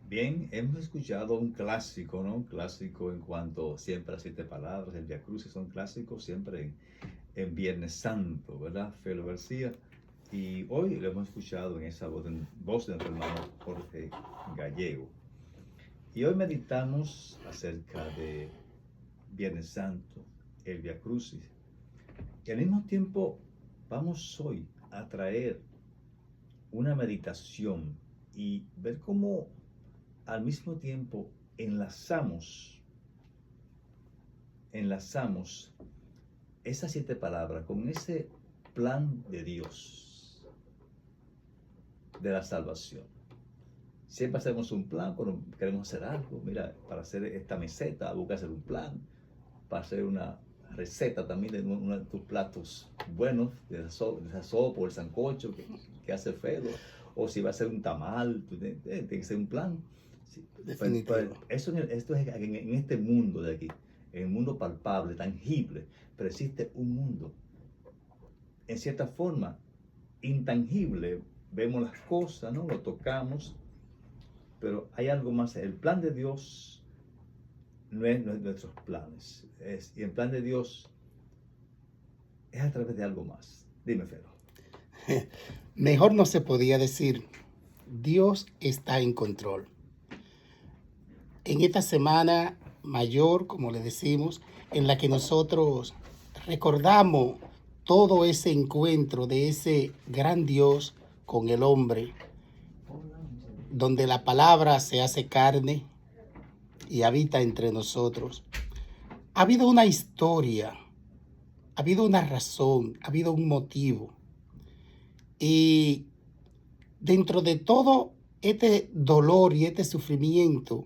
Bien, hemos escuchado un clásico, ¿no? Un clásico en cuanto siempre a 7 palabras, el Via Crucis son clásicos siempre en Viernes Santo, ¿verdad? Felo García. Y hoy lo hemos escuchado en esa voz de nuestro hermano Jorge Gallego. Y hoy meditamos acerca de Viernes Santo, el Via Crucis. Y al mismo tiempo vamos hoy a traer una meditación y ver cómo al mismo tiempo enlazamos, enlazamos esas 7 palabras con ese plan de Dios de la salvación. Siempre hacemos un plan cuando queremos hacer algo. Mira, para hacer esta meseta, busca hacer un plan. Para hacer una receta también de uno de tus platos buenos, de esa sopa o el sancocho que hace Felo. O si va a ser un tamal, tiene que ser un plan. Sí, Definitivo. esto es en este mundo de aquí, en el mundo palpable, tangible, pero existe un mundo, en cierta forma, intangible. Vemos las cosas, ¿no? Lo tocamos, pero hay algo más. El plan de Dios no es nuestros planes. Y el plan de Dios es a través de algo más. Dime, Felo. Mejor no se podía decir, Dios está en control. En esta semana mayor, como le decimos, en la que nosotros recordamos todo ese encuentro de ese gran Dios con el hombre, donde la palabra se hace carne y habita entre nosotros. Ha habido una historia, ha habido una razón, ha habido un motivo. Y dentro de todo este dolor y este sufrimiento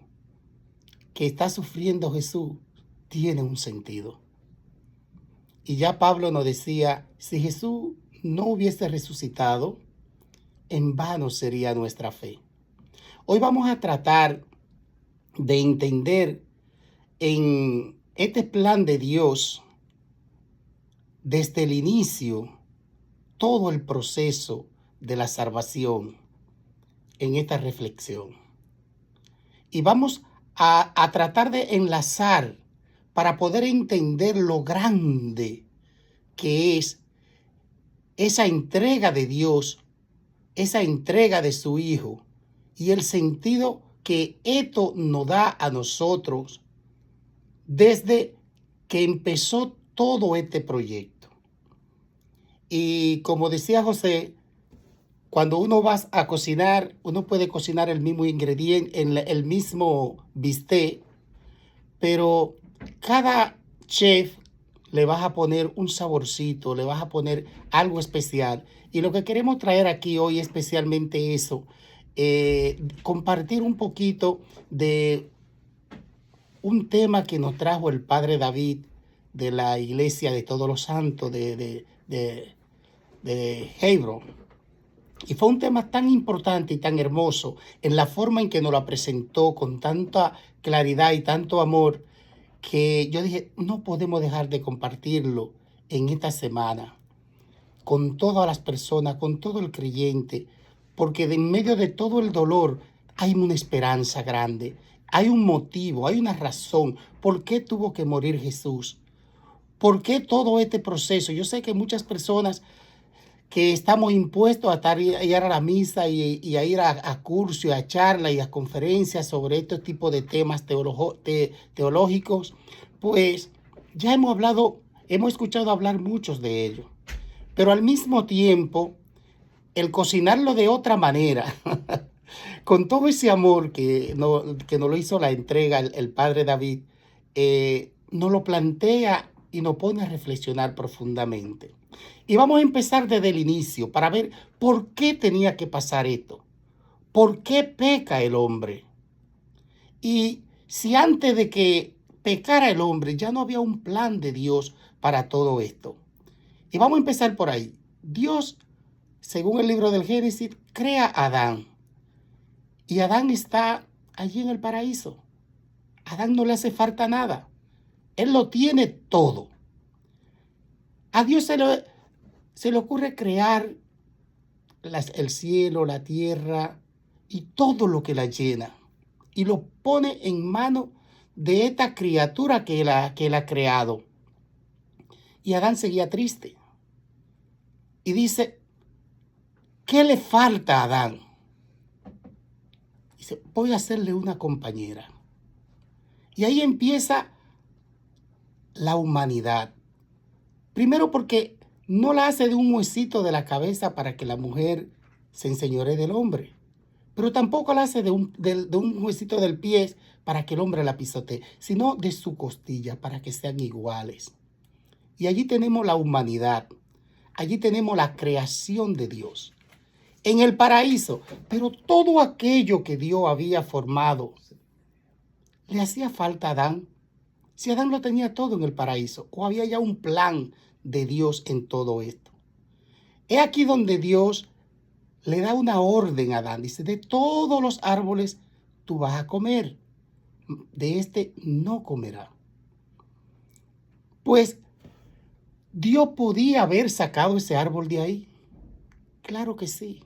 que está sufriendo Jesús, tiene un sentido. Y ya Pablo nos decía, si Jesús no hubiese resucitado, en vano sería nuestra fe. Hoy vamos a tratar de entender en este plan de Dios, desde el inicio, todo el proceso de la salvación en esta reflexión. Y vamos a tratar de enlazar para poder entender lo grande que es esa entrega de Dios, esa entrega de su Hijo y el sentido que esto nos da a nosotros desde que empezó todo este proyecto. Y como decía José, cuando uno va a cocinar, uno puede cocinar el mismo ingrediente, el mismo bistec, pero cada chef le vas a poner un saborcito, le vas a poner algo especial. Y lo que queremos traer aquí hoy es especialmente eso, compartir un poquito de un tema que nos trajo el padre David de la iglesia de Todos los Santos de Hebron. Y fue un tema tan importante y tan hermoso en la forma en que nos lo presentó con tanta claridad y tanto amor, que yo dije, no podemos dejar de compartirlo en esta semana con todas las personas, con todo el creyente, porque en medio de todo el dolor hay una esperanza grande, hay un motivo, hay una razón. ¿Por qué tuvo que morir Jesús? ¿Por qué todo este proceso? Yo sé que muchas personas que estamos impuestos a ir a la misa y a ir a cursos, y a charlas y a conferencias sobre este tipo de temas teológicos, pues ya hemos escuchado hablar muchos de ellos. Pero al mismo tiempo, el cocinarlo de otra manera, con todo ese amor que nos lo hizo la entrega el padre David, nos lo plantea y nos pone a reflexionar profundamente. Y vamos a empezar desde el inicio para ver por qué tenía que pasar esto. ¿Por qué peca el hombre? Y si antes de que pecara el hombre ya no había un plan de Dios para todo esto. Y vamos a empezar por ahí. Dios, según el libro del Génesis, crea a Adán. Y Adán está allí en el paraíso. A Adán no le hace falta nada. Él lo tiene todo. A Dios se le ocurre crear el cielo, la tierra y todo lo que la llena. y lo pone en manos de esta criatura que él ha creado. Y Adán seguía triste. Y dice, ¿qué le falta a Adán? Dice, voy a hacerle una compañera. Y ahí empieza la humanidad. Primero porque no la hace de un huesito de la cabeza para que la mujer se enseñoree del hombre. Pero tampoco la hace de un huesito del pie para que el hombre la pisotee, sino de su costilla para que sean iguales. Y allí tenemos la humanidad. Allí tenemos la creación de Dios. En el paraíso. Pero todo aquello que Dios había formado, ¿le hacía falta a Adán? Si Adán lo tenía todo en el paraíso, o había ya un plan de Dios en todo esto. Es aquí donde Dios le da una orden a Adán. Dice, de todos los árboles tú vas a comer, de este no comerás. Pues Dios podía haber sacado ese árbol de ahí. Claro que sí.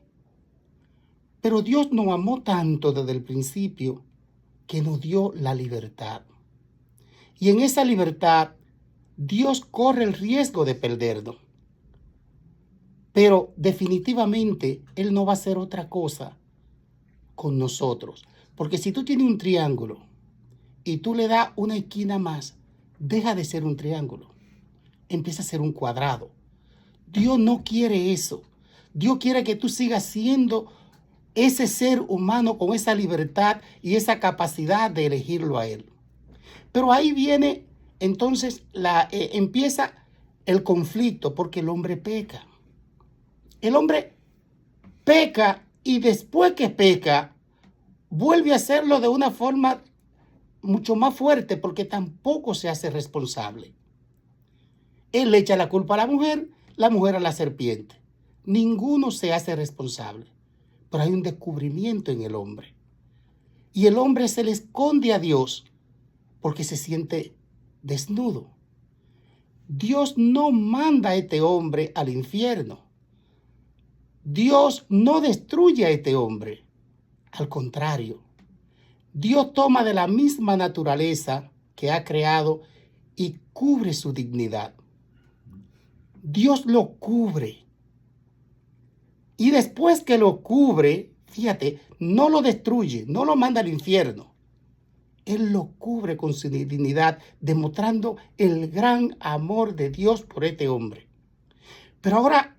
Pero Dios nos amó tanto desde el principio que nos dio la libertad. Y en esa libertad, Dios corre el riesgo de perdernos. Pero definitivamente Él no va a hacer otra cosa con nosotros. Porque si tú tienes un triángulo y tú le das una esquina más, deja de ser un triángulo. Empieza a ser un cuadrado. Dios no quiere eso. Dios quiere que tú sigas siendo ese ser humano con esa libertad y esa capacidad de elegirlo a Él. Pero ahí viene, entonces, empieza el conflicto porque el hombre peca. El hombre peca y después que peca, vuelve a hacerlo de una forma mucho más fuerte porque tampoco se hace responsable. Él le echa la culpa a la mujer a la serpiente. Ninguno se hace responsable. Pero hay un descubrimiento en el hombre. Y el hombre se le esconde a Dios porque se siente desnudo. Dios no manda a este hombre al infierno. Dios no destruye a este hombre. Al contrario, Dios toma de la misma naturaleza que ha creado y cubre su dignidad. Dios lo cubre. Y después que lo cubre, fíjate, no lo destruye, no lo manda al infierno. Él lo cubre con su dignidad, demostrando el gran amor de Dios por este hombre. Pero ahora,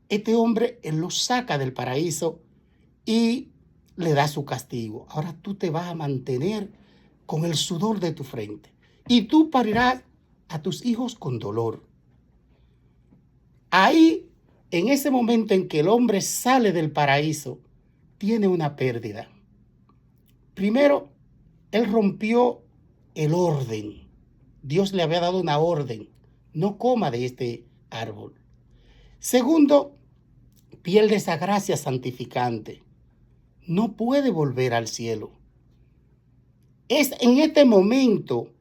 este hombre, Él lo saca del paraíso y le da su castigo. Ahora tú te vas a mantener con el sudor de tu frente. Y tú parirás a tus hijos con dolor. Ahí, en ese momento en que el hombre sale del paraíso, tiene una pérdida. Primero, él rompió el orden. Dios le había dado una orden. No coma de este árbol. Segundo, pierde esa gracia santificante. No puede volver al cielo. Es en este momento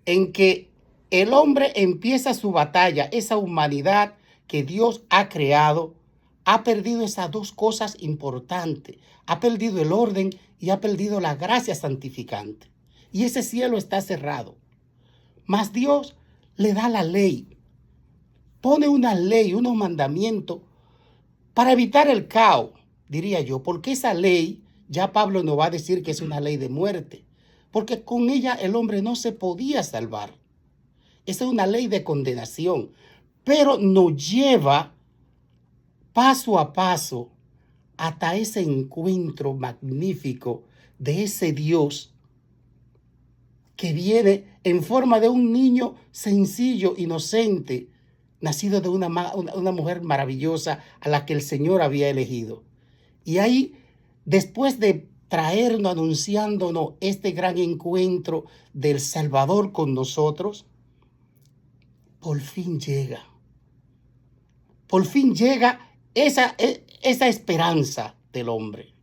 en que el hombre empieza su batalla, esa humanidad que Dios ha creado, ha perdido esas dos cosas importantes. Ha perdido el orden y ha perdido la gracia santificante. Y ese cielo está cerrado. Mas Dios le da la ley. Pone una ley, unos mandamientos para evitar el caos, diría yo. Porque esa ley, ya Pablo nos va a decir que es una ley de muerte. Porque con ella el hombre no se podía salvar. Esa es una ley de condenación. Pero nos lleva paso a paso hasta ese encuentro magnífico de ese Dios que viene en forma de un niño sencillo, inocente, nacido de una mujer maravillosa a la que el Señor había elegido. Y ahí, después de traernos, anunciándonos este gran encuentro del Salvador con nosotros, por fin llega. Por fin llega esa esperanza del hombre.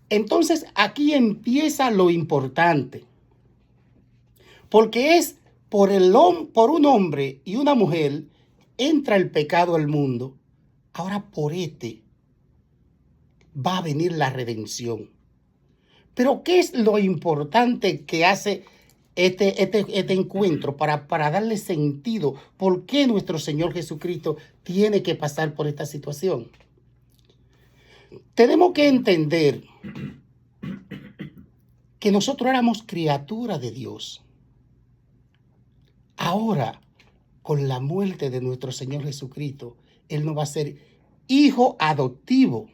Entonces aquí empieza lo importante. Porque es por un hombre y una mujer entra el pecado al mundo. Ahora por este va a venir la redención. Pero ¿qué es lo importante que hace este encuentro para darle sentido? ¿Por qué nuestro Señor Jesucristo tiene que pasar por esta situación? Tenemos que entender que nosotros éramos criaturas de Dios. Ahora, con la muerte de nuestro Señor Jesucristo, Él nos va a ser hijo adoptivo.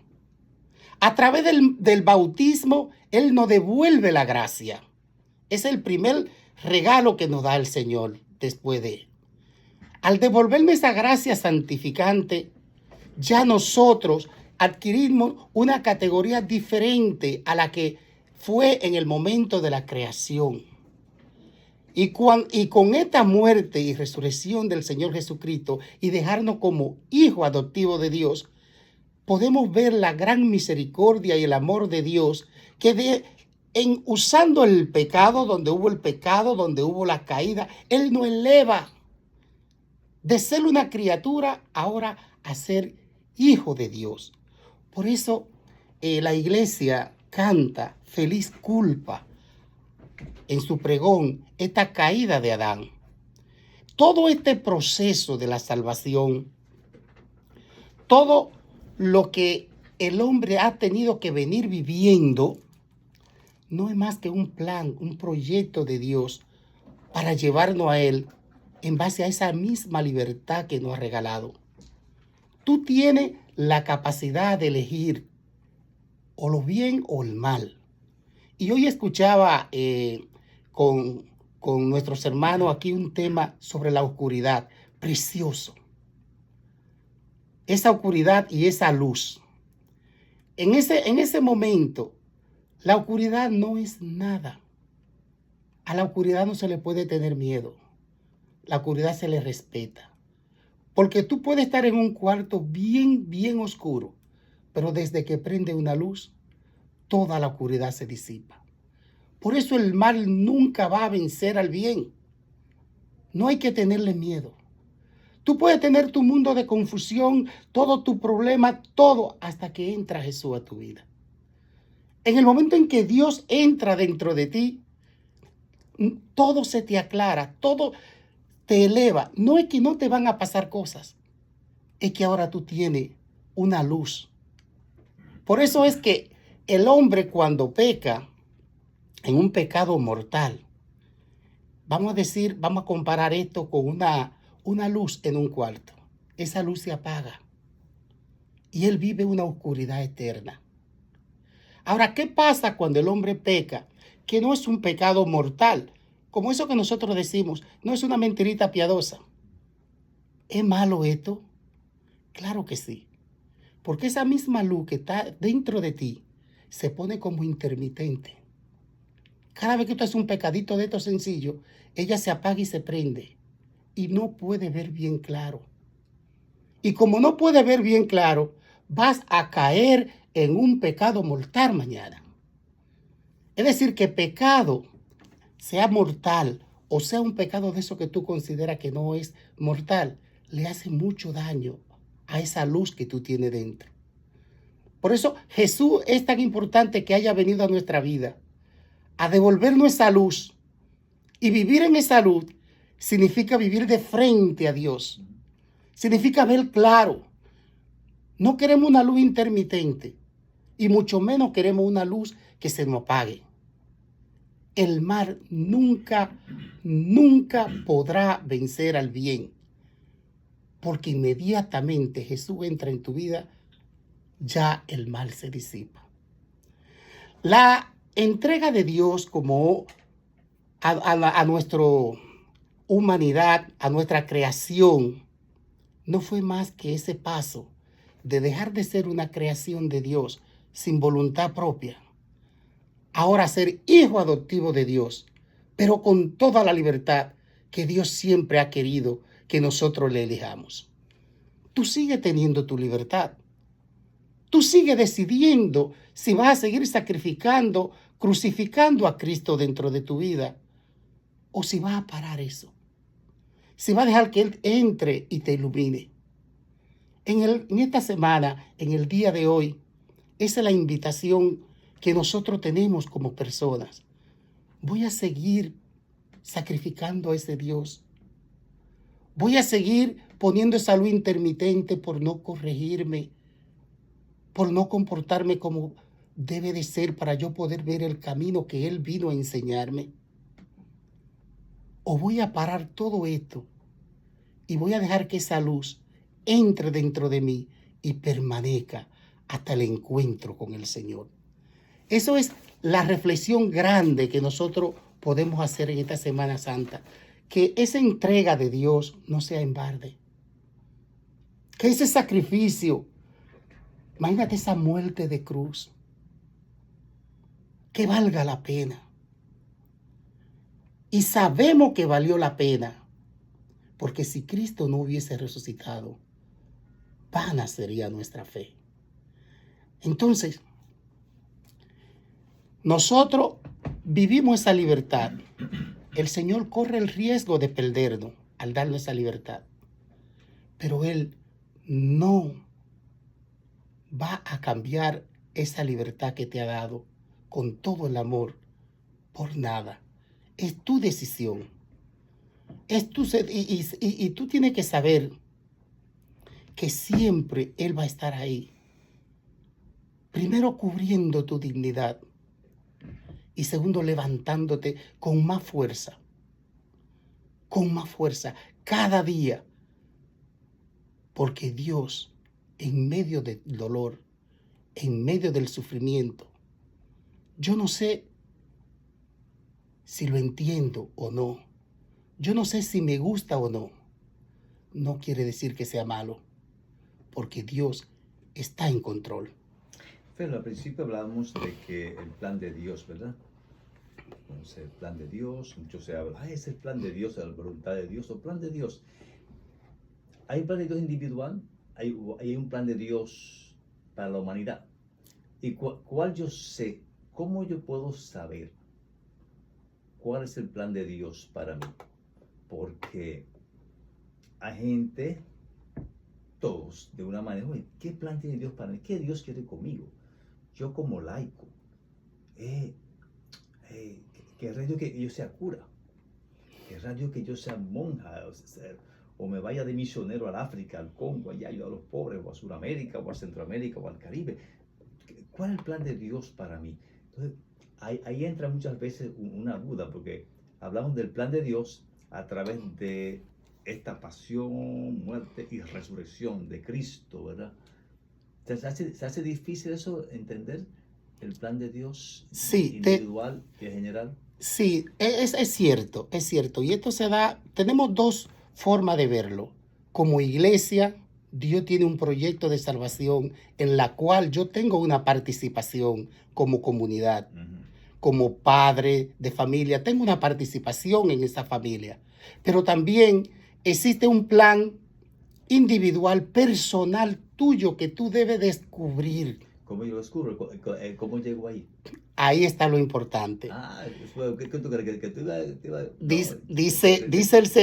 A través del bautismo, Él nos devuelve la gracia. Es el primer regalo que nos da el Señor después de Él. Al devolverme esa gracia santificante, ya nosotros adquirimos una categoría diferente a la que fue en el momento de la creación. Y con esta muerte y resurrección del Señor Jesucristo y dejarnos como hijo adoptivo de Dios, podemos ver la gran misericordia y el amor de Dios que usando el pecado, donde hubo la caída, Él nos eleva de ser una criatura ahora a ser hijo de Dios. Por eso la iglesia canta feliz culpa en su pregón esta caída de Adán. Todo este proceso de la salvación, todo lo que el hombre ha tenido que venir viviendo, no es más que un plan, un proyecto de Dios para llevarnos a Él en base a esa misma libertad que nos ha regalado. Tú tienes la capacidad de elegir o lo bien o el mal. Y hoy escuchaba con nuestros hermanos aquí un tema sobre la oscuridad, precioso. Esa oscuridad y esa luz. En ese momento, la oscuridad no es nada. A la oscuridad no se le puede tener miedo. La oscuridad se le respeta. Porque tú puedes estar en un cuarto bien, bien oscuro, pero desde que prende una luz, toda la oscuridad se disipa. Por eso el mal nunca va a vencer al bien. No hay que tenerle miedo. Tú puedes tener tu mundo de confusión, todo tu problema, todo, hasta que entra Jesús a tu vida. En el momento en que Dios entra dentro de ti, todo se te aclara, todo te eleva. No es que no te van a pasar cosas, es que ahora tú tienes una luz. Por eso es que el hombre cuando peca en un pecado mortal, vamos a comparar esto con una luz en un cuarto. Esa luz se apaga y él vive una oscuridad eterna. Ahora, ¿qué pasa cuando el hombre peca? Que no es un pecado mortal, como eso que nosotros decimos, no es una mentirita piadosa. ¿Es malo esto? Claro que sí, porque esa misma luz que está dentro de ti se pone como intermitente. Cada vez que tú haces un pecadito de esto sencillo, ella se apaga y se prende y no puede ver bien claro. Y como no puede ver bien claro, vas a caer en un pecado mortal mañana. Es decir, que pecado, sea mortal o sea un pecado de eso que tú consideras que no es mortal, le hace mucho daño a esa luz que tú tienes dentro. Por eso Jesús es tan importante que haya venido a nuestra vida a devolvernos esa luz. Y vivir en esa luz significa vivir de frente a Dios. Significa ver claro. No queremos una luz intermitente y mucho menos queremos una luz que se nos apague. El mal nunca podrá vencer al bien, porque inmediatamente Jesús entra en tu vida, ya el mal se disipa. La entrega de Dios como a nuestra humanidad, a nuestra creación, no fue más que ese paso de dejar de ser una creación de Dios sin voluntad propia, ahora ser hijo adoptivo de Dios, pero con toda la libertad que Dios siempre ha querido que nosotros le elijamos. Tú sigues teniendo tu libertad. Tú sigues decidiendo si vas a seguir sacrificando, crucificando a Cristo dentro de tu vida, o si vas a parar eso. Si vas a dejar que Él entre y te ilumine. En esta semana, en el día de hoy, esa es la invitación que nosotros tenemos como personas. Voy a seguir sacrificando a ese Dios. Voy a seguir poniendo esa luz intermitente por no corregirme, por no comportarme como debe de ser para yo poder ver el camino que Él vino a enseñarme. O voy a parar todo esto y voy a dejar que esa luz entre dentro de mí y permanezca hasta el encuentro con el Señor. Eso es la reflexión grande que nosotros podemos hacer en esta Semana Santa. Que esa entrega de Dios no sea en balde. Que ese sacrificio, imagínate esa muerte de cruz, que valga la pena. Y sabemos que valió la pena, porque si Cristo no hubiese resucitado, vana sería nuestra fe. Entonces, nosotros vivimos esa libertad. El Señor corre el riesgo de perdernos al darnos esa libertad. Pero Él no va a cambiar esa libertad que te ha dado con todo el amor por nada. Es tu decisión. Y tú tienes que saber que siempre Él va a estar ahí. Primero, cubriendo tu dignidad. Y segundo, levantándote con más fuerza. Con más fuerza. Cada día. Porque Dios, en medio del dolor, en medio del sufrimiento, yo no sé si lo entiendo o no. Yo no sé si me gusta o no. No quiere decir que sea malo. Porque Dios está en control. Pero al principio hablábamos de que el plan de Dios, ¿verdad? Entonces, el plan de Dios, mucho se habla, es el plan de Dios, la voluntad de Dios, o plan de Dios. ¿Hay un plan de Dios individual? ¿Hay un plan de Dios para la humanidad? ¿Y cuál yo sé? ¿Cómo yo puedo saber cuál es el plan de Dios para mí? Porque hay gente, todos, de una manera, oye, ¿qué plan tiene Dios para mí? ¿Qué Dios quiere conmigo? Yo como laico, querrá Dios que yo sea cura, querrá Dios que yo sea monja, o me vaya de misionero al África, al Congo, allá ayudar a los pobres, o a Sudamérica, o a Centroamérica, o al Caribe. ¿Cuál es el plan de Dios para mí? Entonces, ahí entra muchas veces una duda, porque hablamos del plan de Dios a través de esta pasión, muerte y resurrección de Cristo, ¿verdad? ¿Se hace difícil eso, entender el plan de Dios individual y general? Sí, es cierto, es cierto. Y esto se da, tenemos dos formas de verlo. Como iglesia, Dios tiene un proyecto de salvación en la cual yo tengo una participación como comunidad, como padre de familia, tengo una participación en esa familia. Pero también existe un plan individual, personal tuyo que tú debes descubrir. ¿Cómo yo lo descubro? ¿Cómo llego ahí? Ahí está lo importante. ¿Qué tú crees? ¿Que tú iba?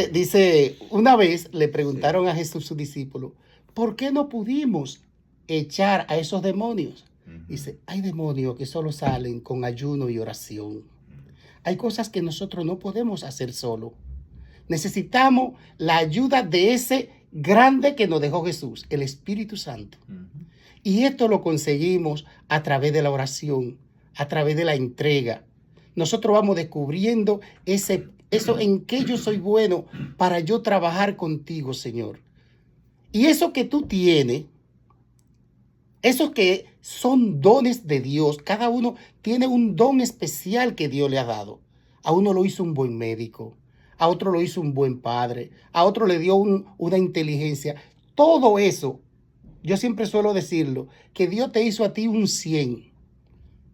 Dice, una vez le preguntaron a Jesús, sus discípulos, ¿por qué no pudimos echar a esos demonios? Dice, hay demonios que solo salen con ayuno y oración. Hay cosas que nosotros no podemos hacer solo. Necesitamos la ayuda de ese grande que nos dejó Jesús, el Espíritu Santo. Y esto lo conseguimos a través de la oración, a través de la entrega. Nosotros vamos descubriendo eso en que yo soy bueno para yo trabajar contigo, Señor. Y eso que tú tienes, esos que son dones de Dios, cada uno tiene un don especial que Dios le ha dado. A uno lo hizo un buen médico, a otro lo hizo un buen padre, a otro le dio una inteligencia. Todo eso, yo siempre suelo decirlo, que Dios te hizo a ti un 100,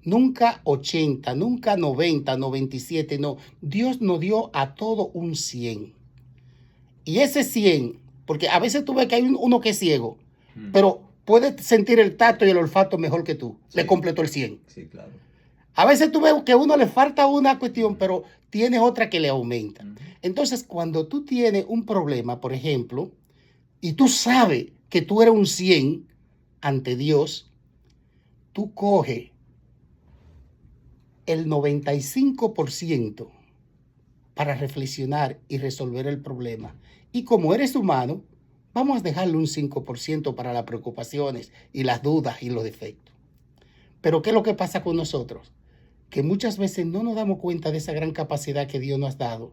nunca 80, nunca 90, 97, no. Dios nos dio a todo un 100. Y ese 100, porque a veces tú ves que hay uno que es ciego, pero puede sentir el tacto y el olfato mejor que tú. Sí. Le completó el 100. Sí, claro. A veces tú ves que a uno le falta una cuestión, pero tienes otra que le aumenta. Entonces, cuando tú tienes un problema, por ejemplo, y tú sabes que tú eres un 100 ante Dios, tú coges el 95% para reflexionar y resolver el problema. Y como eres humano, vamos a dejarle un 5% para las preocupaciones y las dudas y los defectos. Pero ¿qué es lo que pasa con nosotros? Que muchas veces no nos damos cuenta de esa gran capacidad que Dios nos ha dado.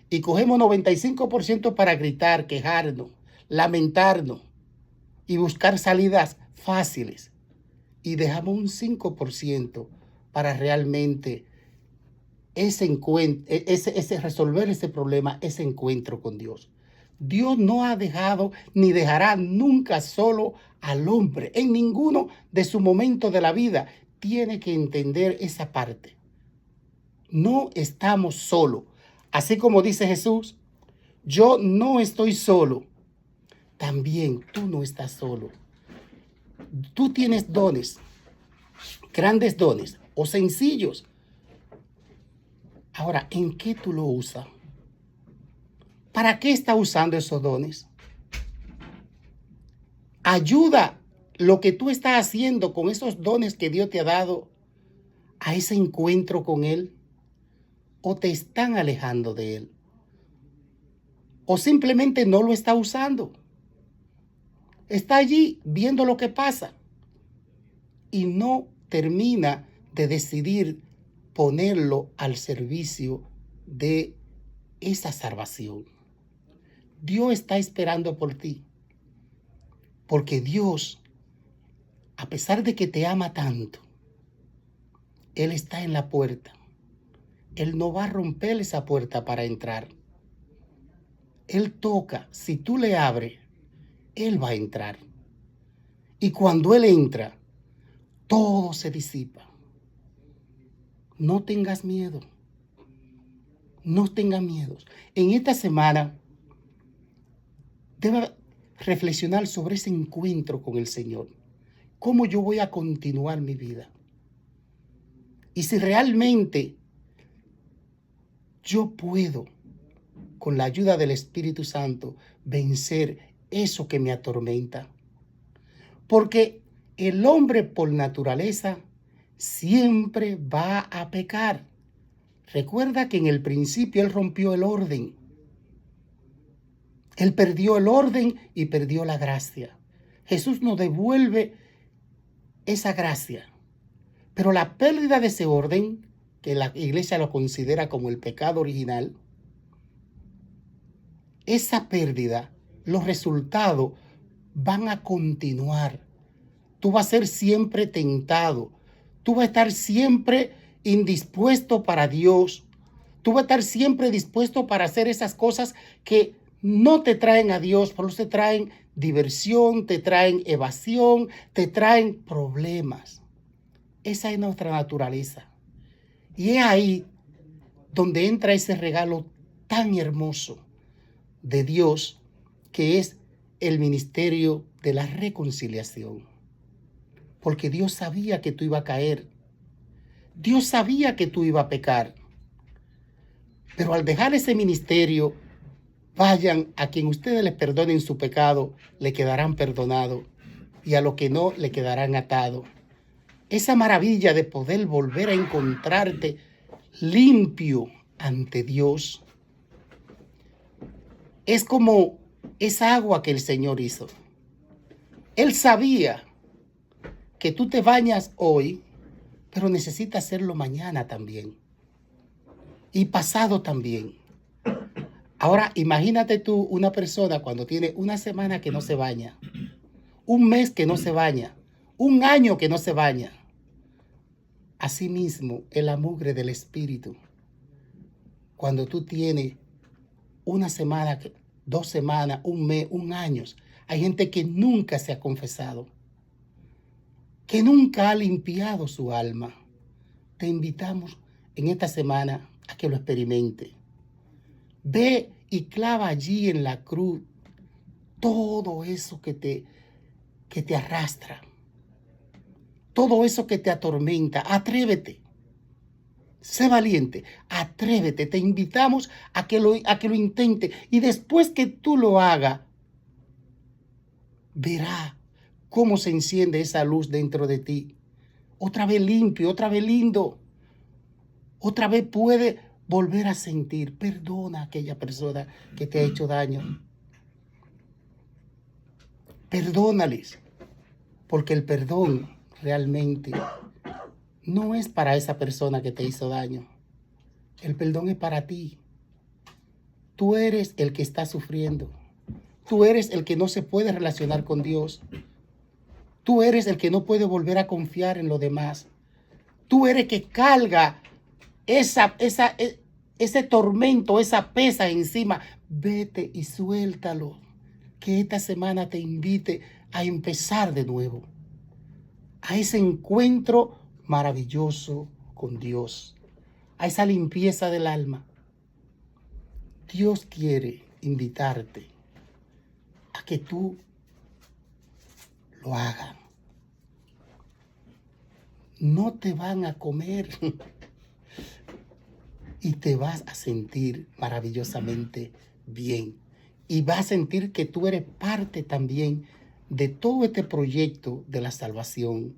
Y cogemos 95% para gritar, quejarnos, lamentarnos y buscar salidas fáciles. Y dejamos un 5% para realmente resolver ese problema, ese encuentro con Dios. Dios no ha dejado ni dejará nunca solo al hombre. En ninguno de sus momentos de la vida tiene que entender esa parte. No estamos solos. Así como dice Jesús, yo no estoy solo. También tú no estás solo. Tú tienes dones, grandes dones o sencillos. Ahora, ¿en qué tú lo usas? ¿Para qué estás usando esos dones? ¿Ayuda lo que tú estás haciendo con esos dones que Dios te ha dado a ese encuentro con Él? ¿O te están alejando de Él? ¿O simplemente no lo está usando? Está allí viendo lo que pasa y no termina de decidir ponerlo al servicio de esa salvación. Dios está esperando por ti, porque Dios, a pesar de que te ama tanto, Él está en la puerta. Él no va a romper esa puerta para entrar. Él toca, si tú le abres, Él va a entrar. Y cuando Él entra, todo se disipa. No tengas miedo. No tengas miedo. En esta semana, debe reflexionar sobre ese encuentro con el Señor. ¿Cómo yo voy a continuar mi vida? Y si realmente yo puedo, con la ayuda del Espíritu Santo, vencer eso que me atormenta. Porque el hombre por naturaleza siempre va a pecar. Recuerda que en el principio él rompió el orden. Él perdió el orden y perdió la gracia. Jesús nos devuelve esa gracia. Pero la pérdida de ese orden, que la iglesia lo considera como el pecado original, esa pérdida, los resultados van a continuar. Tú vas a ser siempre tentado. Tú vas a estar siempre indispuesto para Dios. Tú vas a estar siempre dispuesto para hacer esas cosas que no te traen a Dios, por eso te traen diversión, te traen evasión, te traen problemas. Esa es nuestra naturaleza. Y es ahí donde entra ese regalo tan hermoso de Dios, que es el ministerio de la reconciliación. Porque Dios sabía que tú ibas a caer. Dios sabía que tú ibas a pecar. Pero al dejar ese ministerio, vayan a quien ustedes les perdonen su pecado, le quedarán perdonados. Y a los que no, le quedarán atados. Esa maravilla de poder volver a encontrarte limpio ante Dios es como esa agua que el Señor hizo. Él sabía que tú te bañas hoy, pero necesitas hacerlo mañana también. Y pasado también. Ahora, imagínate tú una persona cuando tiene una semana que no se baña, un mes que no se baña, un año que no se baña. Asimismo, es la mugre del Espíritu. Cuando tú tienes una semana, 2 semanas, un mes, un año. Hay gente que nunca se ha confesado, que nunca ha limpiado su alma. Te invitamos en esta semana a que lo experimente. Ve y clava allí en la cruz todo eso que te arrastra, todo eso que te atormenta. Atrévete. Sé valiente, atrévete, te invitamos a que lo intente y después que tú lo hagas, verá cómo se enciende esa luz dentro de ti. Otra vez limpio, otra vez lindo, Otra vez puede volver a sentir. Perdona a aquella persona que te ha hecho daño. Perdónales, porque el perdón realmente no es para esa persona que te hizo daño. El perdón es para ti. Tú eres el que está sufriendo. Tú eres el que no se puede relacionar con Dios. Tú eres el que no puede volver a confiar en los demás. Tú eres el que carga ese tormento, esa pesa encima. Vete y suéltalo. Que esta semana te invite a empezar de nuevo. A ese encuentro maravilloso con Dios. A esa limpieza del alma. Dios quiere invitarte a que tú lo hagas. No te van a comer y te vas a sentir maravillosamente bien. Y vas a sentir que tú eres parte también de todo este proyecto de la salvación.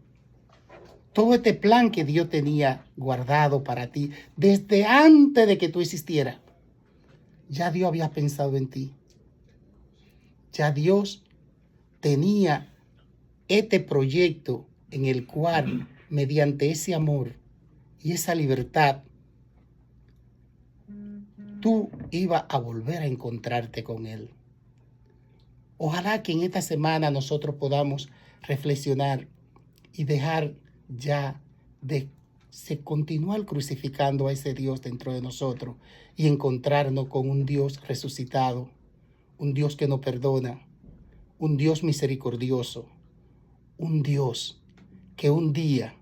Todo este plan que Dios tenía guardado para ti desde antes de que tú existieras. Ya Dios había pensado en ti. Ya Dios tenía este proyecto en el cual, mediante ese amor y esa libertad, tú ibas a volver a encontrarte con Él. Ojalá que en esta semana nosotros podamos reflexionar y dejar ya de continuar crucificando a ese Dios dentro de nosotros y encontrarnos con un Dios resucitado, un Dios que nos perdona, un Dios misericordioso, un Dios que un día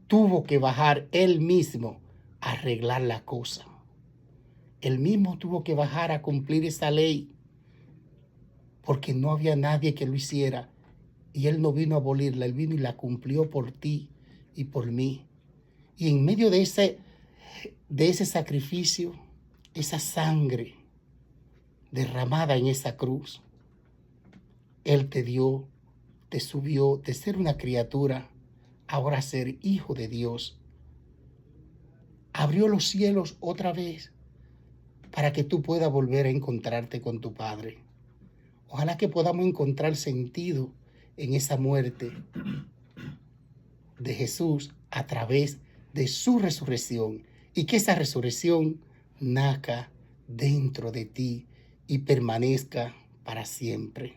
tuvo que bajar Él mismo a arreglar la cosa. Él mismo tuvo que bajar a cumplir esa ley porque no había nadie que lo hiciera. Y Él no vino a abolirla, Él vino y la cumplió por ti y por mí. Y en medio de ese sacrificio, esa sangre derramada en esa cruz, Él te subió de ser una criatura, ahora a ser hijo de Dios. Abrió los cielos otra vez para que tú puedas volver a encontrarte con tu Padre. Ojalá que podamos encontrar sentido en esa muerte de Jesús a través de su resurrección y que esa resurrección nazca dentro de ti y permanezca para siempre.